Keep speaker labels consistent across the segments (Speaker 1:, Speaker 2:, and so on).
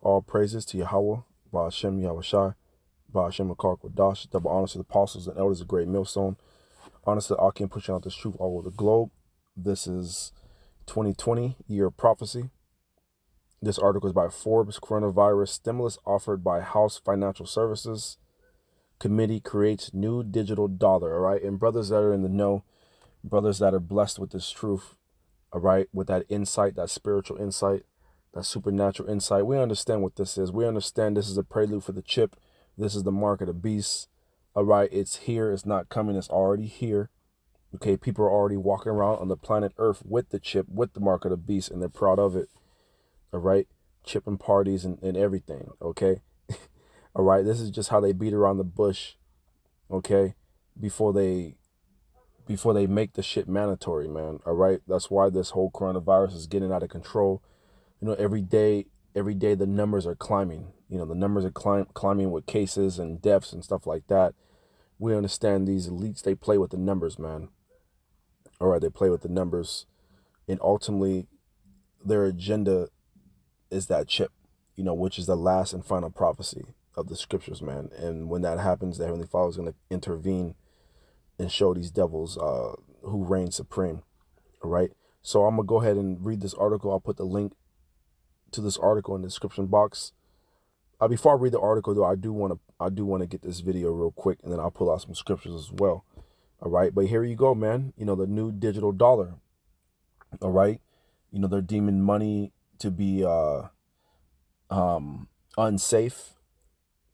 Speaker 1: All praises to Yahweh, Ba'ashem Yahushai, Ba'ashem Makar Kodash. Double honors to the apostles and elders of Great Millstone. Honors to Akim pushing out this truth all over the globe. This is 2020, Year of Prophecy. This article is by Forbes. Coronavirus stimulus offered by House Financial Services Committee creates new digital dollar. All right. And brothers that are in the know, brothers that are blessed with this truth, all right, with that insight, that spiritual insight, that supernatural insight, we understand what this is. We understand this is a prelude for the chip. This is the mark of the beast. All right. It's here. It's not coming. It's already here. Okay. People are already walking around on the planet Earth with the chip, with the mark of the beast, and they're proud of it. All right. Chipping parties and everything. Okay. All right. This is just how they beat around the bush. Okay. Before they make the shit mandatory, man. All right. That's why this whole coronavirus is getting out of control. You know, every day the numbers are climbing. You know, the numbers are climbing with cases and deaths and stuff like that. We understand these elites, they play with the numbers, man. All right, they play with the numbers. And ultimately, their agenda is that chip, you know, which is the last and final prophecy of the scriptures, man. And when that happens, the Heavenly Father is going to intervene and show these devils who reign supreme. All right. So I'm going to go ahead and read this article. I'll put the link to this article in the description box. Before I read the article, though, I do want to get this video real quick, and then I'll pull out some scriptures as well. All right, but here you go, man. You know, the new digital dollar. All right, you know, they're deeming money to be unsafe.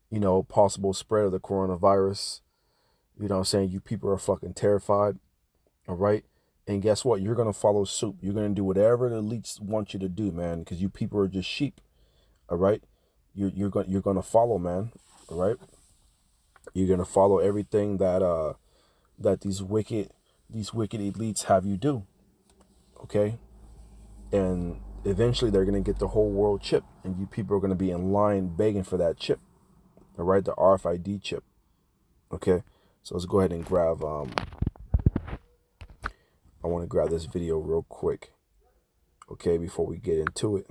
Speaker 1: You know, possible spread of the coronavirus. You know what I'm saying? You people are fucking terrified. All right. And guess what? You're going to follow suit. You're going to do whatever the elites want you to do, man, because you people are just sheep. All right. You're going to follow, man. All right. You're going to follow everything that that these wicked elites have you do. Okay. And eventually they're going to get the whole world chip, and you people are going to be in line begging for that chip. All right. The RFID chip. Okay. So let's go ahead and grab, I want to grab this video real quick. Okay. Before we get into it.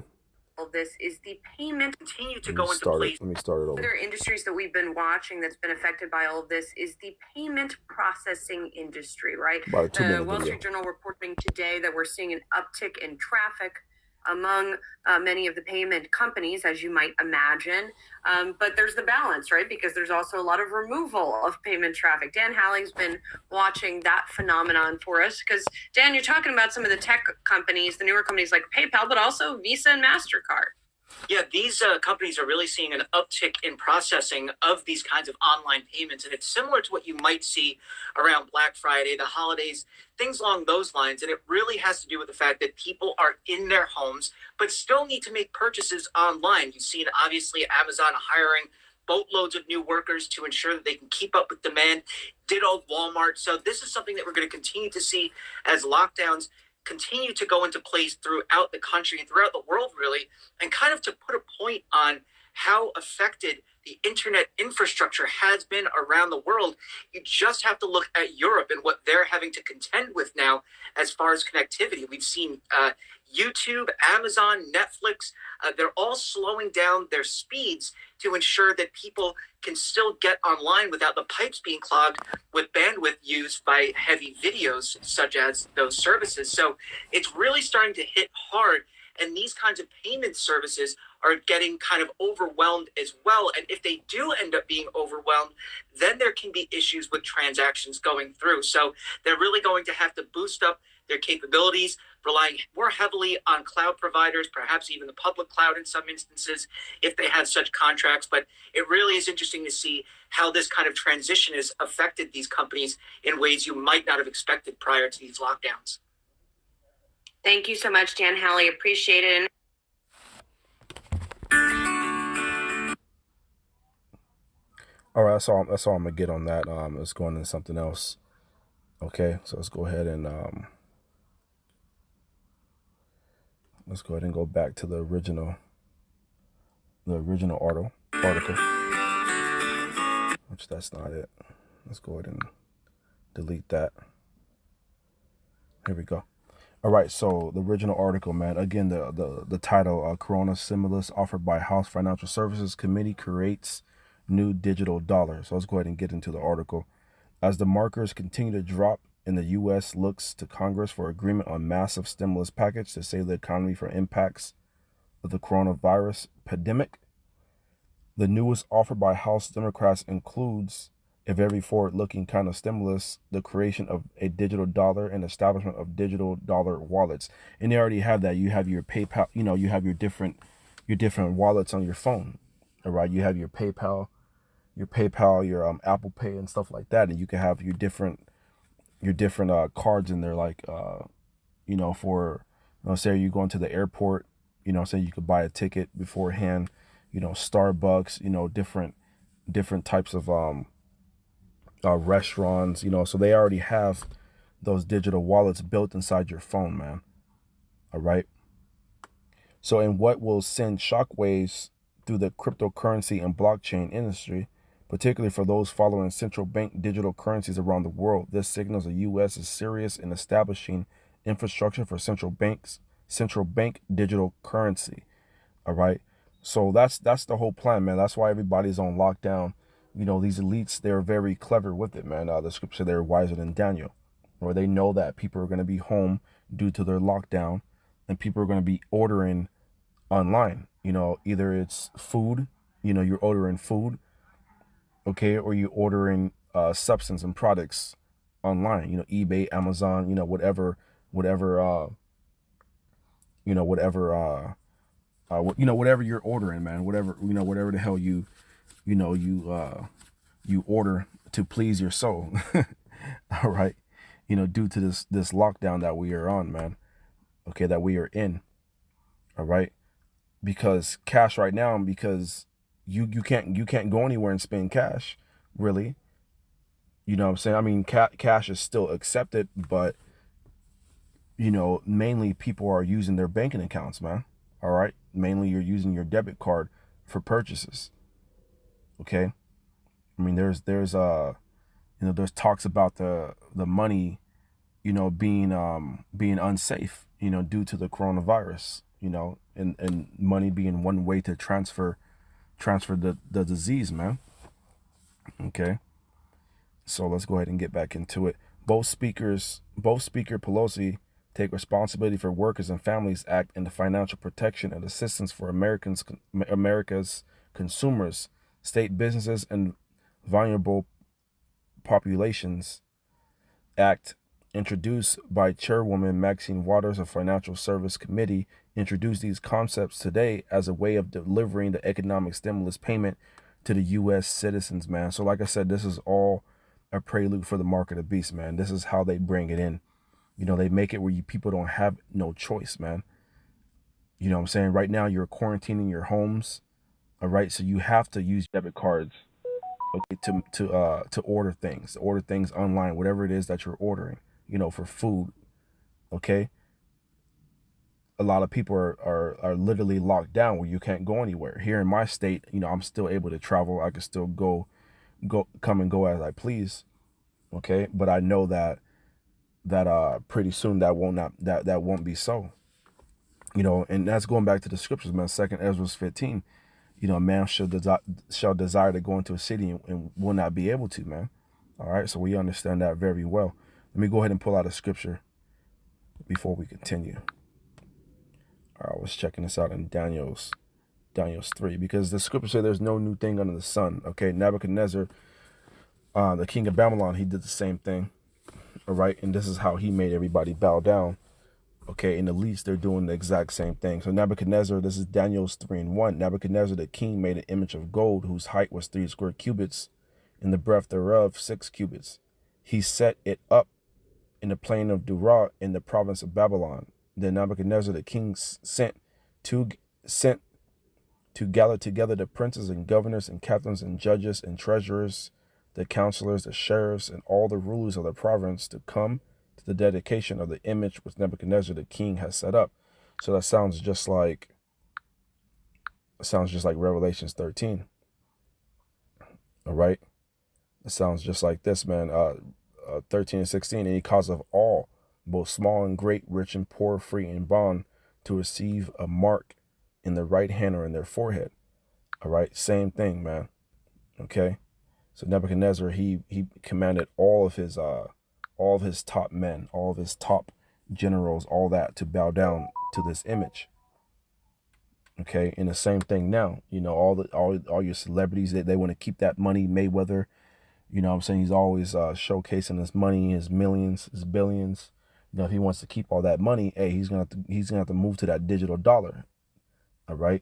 Speaker 2: This is the payment continue to go into place.
Speaker 1: Let me start it over.
Speaker 2: Other industries that we've been watching that's been affected by all of this is the payment processing industry, right?
Speaker 1: About a 2-minute
Speaker 2: Wall
Speaker 1: video.
Speaker 2: Street Journal reporting today that we're seeing an uptick in traffic among many of the payment companies, as you might imagine. But there's the balance, right? Because there's also a lot of removal of payment traffic. Dan Halley's been watching that phenomenon for us. Because, Dan, you're talking about some of the tech companies, the newer companies like PayPal, but also Visa and MasterCard.
Speaker 3: Yeah, these companies are really seeing an uptick in processing of these kinds of online payments. And it's similar to what you might see around Black Friday, the holidays, things along those lines. And it really has to do with the fact that people are in their homes, but still need to make purchases online. You've seen, obviously, Amazon hiring boatloads of new workers to ensure that they can keep up with demand. Ditto Walmart. So this is something that we're going to continue to see as lockdowns continue to go into place throughout the country and throughout the world, really. And kind of to put a point on how affected the internet infrastructure has been around the world, you just have to look at Europe and what they're having to contend with now as far as connectivity. We've seen YouTube, Amazon, Netflix, they're all slowing down their speeds to ensure that people can still get online without the pipes being clogged with bandwidth used by heavy videos such as those services. So it's really starting to hit hard, and these kinds of payment services are getting kind of overwhelmed as well. And if they do end up being overwhelmed, then there can be issues with transactions going through. So they're really going to have to boost up their capabilities, relying more heavily on cloud providers, perhaps even the public cloud in some instances, if they have such contracts. But it really is interesting to see how this kind of transition has affected these companies in ways you might not have expected prior to these lockdowns.
Speaker 2: Thank you so much, Dan Halley. Appreciate it.
Speaker 1: All right, that's all I'm gonna get on that. Let's go into something else. Okay, so let's go ahead and go back to the original article, which that's not it. Let's go ahead and delete that. Here we go. All right, so the original article, man. Again, the title, Corona stimulus offered by House Financial Services Committee creates new digital dollar. So let's go ahead and get into the article. As the markers continue to drop and the U.S. looks to Congress for agreement on massive stimulus package to save the economy from impacts of the coronavirus pandemic, the newest offer by House Democrats includes a very forward-looking kind of stimulus, the creation of a digital dollar and establishment of digital dollar wallets. And they already have that. You have your PayPal, you have your different wallets on your phone. All right. You have your PayPal, your Apple Pay and stuff like that. And you can have your different cards in there, like for say you're going to the airport, say you could buy a ticket beforehand, Starbucks, different types of restaurants, so they already have those digital wallets built inside your phone, man. All right. So, in what will send shockwaves through the cryptocurrency and blockchain industry, particularly for those following central bank digital currencies around the world, this signals the U.S. is serious in establishing infrastructure for central bank digital currency. All right. So that's the whole plan, man. That's why everybody's on lockdown. These elites, they're very clever with it, man. The scripture, they're wiser than Daniel, or they know that people are going to be home due to their lockdown, and people are going to be ordering online. Either it's food, you're ordering food, okay, or you're ordering substance and products online. eBay, Amazon, whatever, whatever you're ordering, man. Whatever the hell you order to please your soul. All right. Due to this lockdown that we are on, man. Okay, that we are in. All right. Because cash right now, because you can't go anywhere and spend cash, really. You know what I'm saying? I mean, cash is still accepted, but mainly people are using their banking accounts, man. All right. Mainly you're using your debit card for purchases. Okay. I mean, there's talks about the money, being unsafe, due to the coronavirus, and money being one way to transfer the disease, man. Okay. So let's go ahead and get back into it. Both Speaker Pelosi take responsibility for Workers and Families Act and the Financial Protection and Assistance for America's consumers, state businesses, and vulnerable populations Act, introduced by Chairwoman Maxine Waters of Financial Service Committee, introduced these concepts today as a way of delivering the economic stimulus payment to the U.S. citizens, man. So like I said, this is all a prelude for the mark of the beast, man. This is how they bring it in. They make it where people don't have no choice, man. You know what I'm saying? Right now, you're quarantining your homes. All right. So you have to use debit cards, okay, to order things online, whatever it is that you're ordering, for food. Okay. A lot of people are literally locked down where you can't go anywhere. Here in my state, I'm still able to travel. I can still come and go as I please. Okay. But I know that pretty soon that won't be so. And that's going back to the scriptures, man. 2 Ezra 15. Man shall desire to go into a city and will not be able to, man. All right. So we understand that very well. Let me go ahead and pull out a scripture before we continue. All right, I was checking this out in Daniel's 3, because the scripture says there's no new thing under the sun. Okay. Nebuchadnezzar, the king of Babylon, he did the same thing. All right. And this is how he made everybody bow down. Okay, in the least, they're doing the exact same thing. So Nebuchadnezzar, this is Daniel's 3:1. Nebuchadnezzar the king made an image of gold whose height was 3 square cubits, and the breadth thereof 6 cubits. He set it up in the plain of Dura in the province of Babylon. Then Nebuchadnezzar the king sent to gather together the princes and governors and captains and judges and treasurers, the counselors, the sheriffs, and all the rulers of the province to come to the dedication of the image which Nebuchadnezzar the king has set up. So that sounds just like Revelations 13. All right. It sounds just like this, man. 13 and 16. And he caused of all both small and great, rich and poor, free and bond, to receive a mark in their right hand or in their forehead. All right, same thing, man. Okay, so Nebuchadnezzar, he commanded all of his top men, all of his top generals, all that, to bow down to this image. Okay, and the same thing now. You know, all your celebrities, they want to keep that money. Mayweather, you know what I'm saying, he's always showcasing his money, his millions, his billions. You know, if he wants to keep all that money, hey, he's gonna have to move to that digital dollar. All right,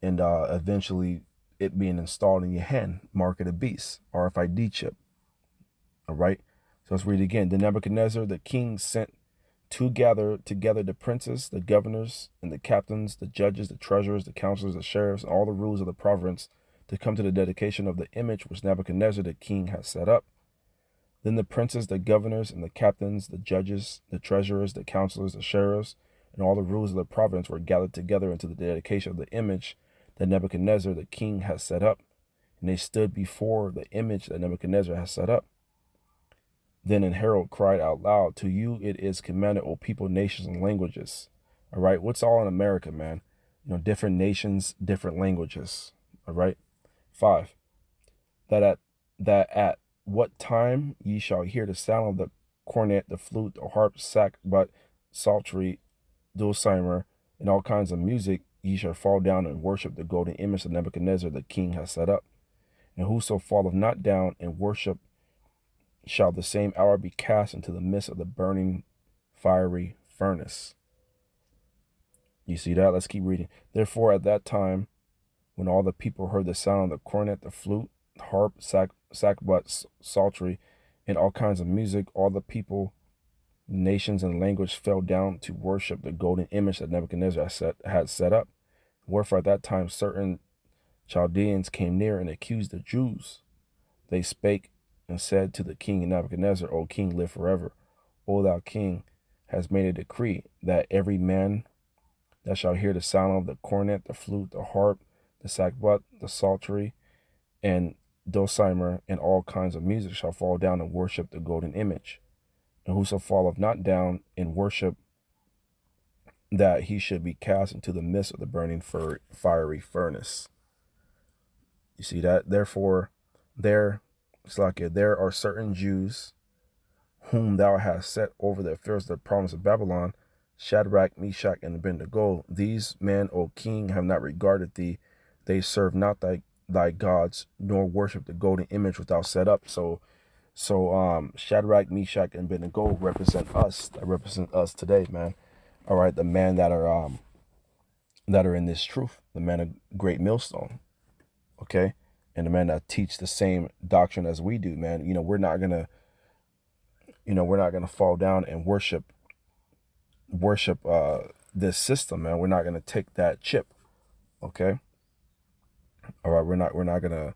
Speaker 1: and eventually it being installed in your hand, mark of the beast, RFID chip. All right, so let's read it again. Then Nebuchadnezzar the king sent to gather together the princes, the governors, and the captains, the judges, the treasurers, the counselors, the sheriffs, and all the rulers of the province, to come to the dedication of the image which Nebuchadnezzar the king has set up. Then the princes, the governors, and the captains, the judges, the treasurers, the counselors, the sheriffs, and all the rulers of the province were gathered together into the dedication of the image that Nebuchadnezzar the king has set up. And they stood before the image that Nebuchadnezzar has set up. Then an herald cried out loud, "To you it is commanded, O people, nations, and languages." All right, what's all in America, man? You know, different nations, different languages. All right. 5. That at what time ye shall hear the sound of the cornet, the flute, the harp, sackbut, psaltery, dulcimer, and all kinds of music, ye shall fall down and worship the golden image that Nebuchadnezzar the king has set up. And whoso falleth not down and worship shall the same hour be cast into the midst of the burning fiery furnace. You see that? Let's keep reading. Therefore, at that time, when all the people heard the sound of the cornet, the flute, harp, sackbut, psaltery, and all kinds of music, all the people, nations, and language fell down to worship the golden image that Nebuchadnezzar had set up. Wherefore at that time certain Chaldeans came near and accused the Jews. They spake and said to the king Nebuchadnezzar, O king, live forever. O thou king, has made a decree that every man that shall hear the sound of the cornet, the flute, the harp, the sackbut, the psaltery, and dulcimer, and all kinds of music shall fall down and worship the golden image. And whoso falleth not down and worship, that he should be cast into the midst of the burning fiery furnace. You see that? Therefore, there are certain Jews whom thou hast set over the affairs of the province of Babylon, Shadrach, Meshach, and Abednego. These men, O king, have not regarded thee. They serve not thy gods, nor worship the golden image which thou set up. So Shadrach, Meshach, and Abednego represent us. That represent us today, man. All right, the men that are in this truth, the men of Great Millstone, okay, and the men that teach the same doctrine as we do, man. You know, we're not gonna fall down and worship this system, man. We're not gonna take that chip, okay. All right, we're not gonna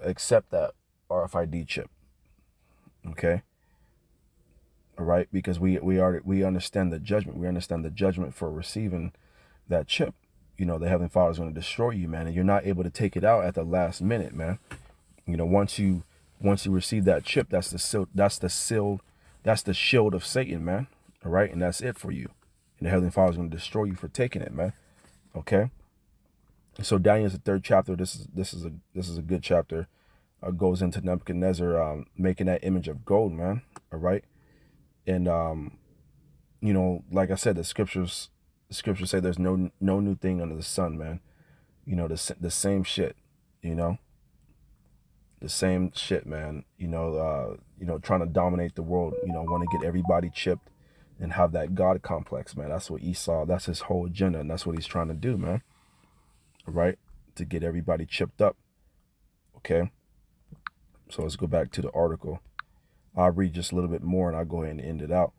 Speaker 1: accept that RFID chip, okay. All right, because we understand the judgment. We understand the judgment for receiving that chip. You know, the Heavenly Father is going to destroy you, man, and you're not able to take it out at the last minute, man. You know, once you receive that chip, that's the shield of Satan, man. All right, and that's it for you. And the Heavenly Father is going to destroy you for taking it, man. Okay. So Daniel's the 3rd chapter. This is a good chapter. Goes into Nebuchadnezzar making that image of gold, man. All right. And, you know, like I said, the scriptures say there's no new thing under the sun, man. You know, the same shit, you know, the same shit, man. You know, trying to dominate the world, you know, want to get everybody chipped and have that God complex, man. That's what Esau, that's his whole agenda. And that's what he's trying to do, man. All right. To get everybody chipped up. Okay. So let's go back to the article. I'll read just a little bit more and I'll go ahead and end it out.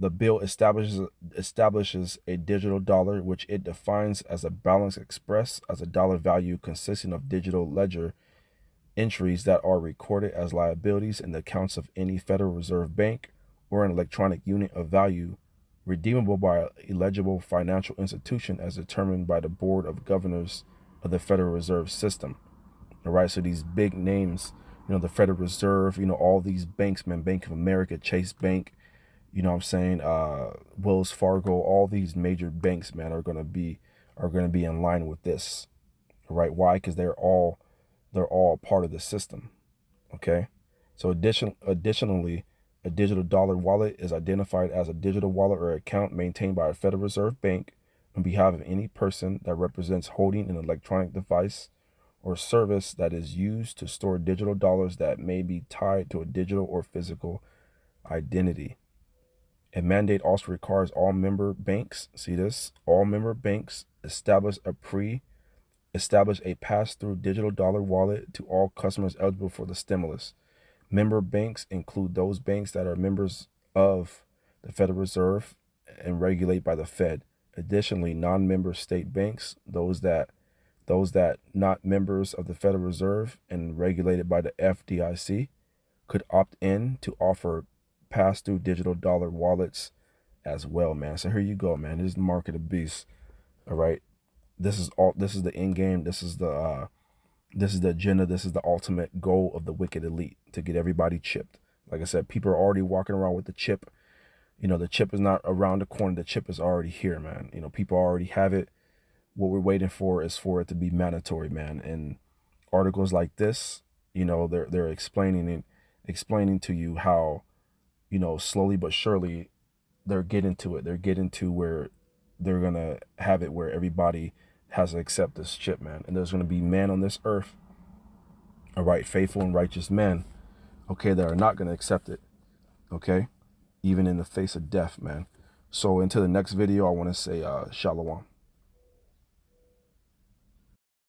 Speaker 1: The bill establishes a digital dollar, which it defines as a balance expressed as a dollar value consisting of digital ledger entries that are recorded as liabilities in the accounts of any Federal Reserve Bank or an electronic unit of value redeemable by an eligible financial institution as determined by the Board of Governors of the Federal Reserve System. All right, so these big names you know, the Federal Reserve, you know, all these banks, man, Bank of America, Chase Bank, you know what I'm saying, Wells Fargo, all these major banks, man, are gonna be in line with this, right? Why? Because they're all part of the system. Okay, so additionally, a digital dollar wallet is identified as a digital wallet or account maintained by a Federal Reserve Bank on behalf of any person that represents holding an electronic device or service that is used to store digital dollars that may be tied to a digital or physical identity. A mandate also requires all member banks, see this, all member banks establish a pass-through digital dollar wallet to all customers eligible for the stimulus. Member banks include those banks that are members of the Federal Reserve and regulated by the Fed. Additionally, non-member state banks, those that not members of the Federal Reserve and regulated by the FDIC, could opt in to offer pass-through digital dollar wallets as well, man. So here you go, man. This is the market of beasts. All right. This is the end game. This is the agenda. This is the ultimate goal of the wicked elite, to get everybody chipped. Like I said, people are already walking around with the chip. You know, the chip is not around the corner. The chip is already here, man. You know, people already have it. What we're waiting for is for it to be mandatory, man. And articles like this, you know, they're explaining to you how, you know, slowly but surely they're getting to it. They're getting to where they're gonna have it where everybody has to accept this chip, man. And there's gonna be men on this earth, all right, faithful and righteous men, okay, that are not gonna accept it, okay, even in the face of death, man. So until the next video, I want to say shalom.